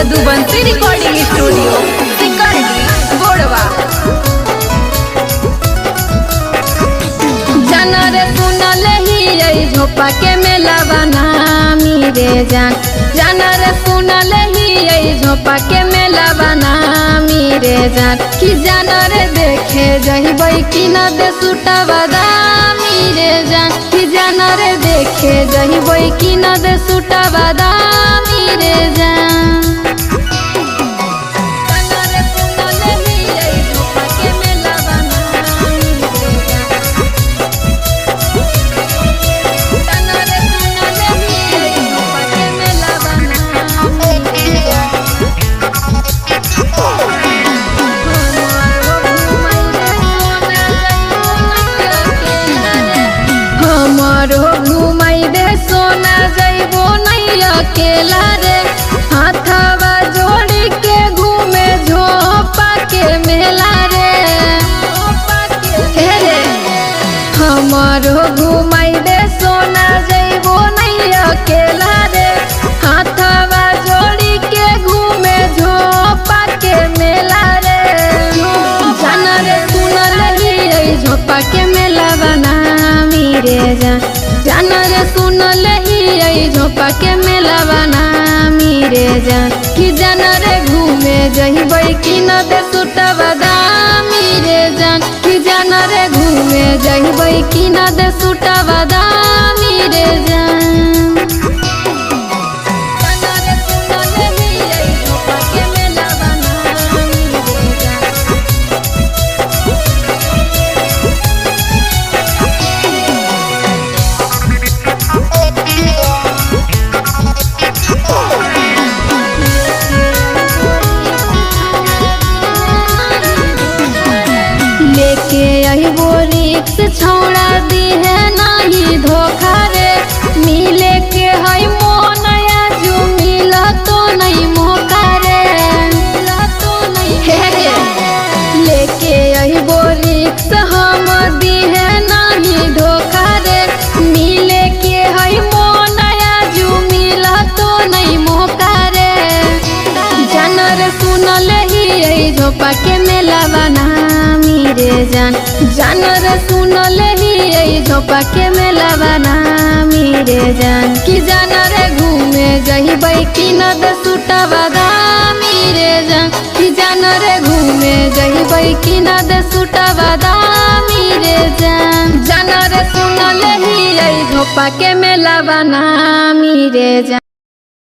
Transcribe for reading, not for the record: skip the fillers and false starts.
Yaduvanshi recording studio सिकंदी गोड़वा। जानर सुनल ही झोपा के मेला बना रे जान। जानर सुनल ही झोपा के मेला बना रे जान। कि जानर देखे जहिबै कि न दे सूटा बादामी रे जान। कि जानर देखे जहिबै कि न दे सूटा बादामी रे जान। घुमाई दे सोना जइबो नहीं अकेला रे। हाथवा जोड़ी के घूमे झोपा के मेला रे। हमारो घुमाई दे सोना जइबो नहीं अकेला रे। हाथवा जोड़ी के घूमे झोपा के मेला रे। जानर सुनल ही झोपा के मेला बना रे जान। जानर सुनल ही झोपा के मेला बना रे जान। कि जानर घूमे जहिबै कि न दे सूटा बादामी रे जान। कि जानर घूमे जहिबै कि न दे सूटा बादामी रे जान। लेके अहिबो रिक्स छौड़ा दी है नहीं धोखा रे। मिले के है मोन आजू मिला तो नहीं मौका रे। लेके अहिबो रिक्स हम दी है नहीं धोखा रे। मिले के है मोन आजू मिला तो नहीं मौका रे। जानर सुनल ही झोपा के मेला बना रे जान। जानर सुनल ही झोपा के मेला बना रे जान। कि जानर घूमे जहिबै कि न दे सूटा बादामी रे जान। कि जानर घूमे जहिबै कि न दे सूटा बादामी रे जान। जानर सुनल ही झोपा के मेला बना रे जान।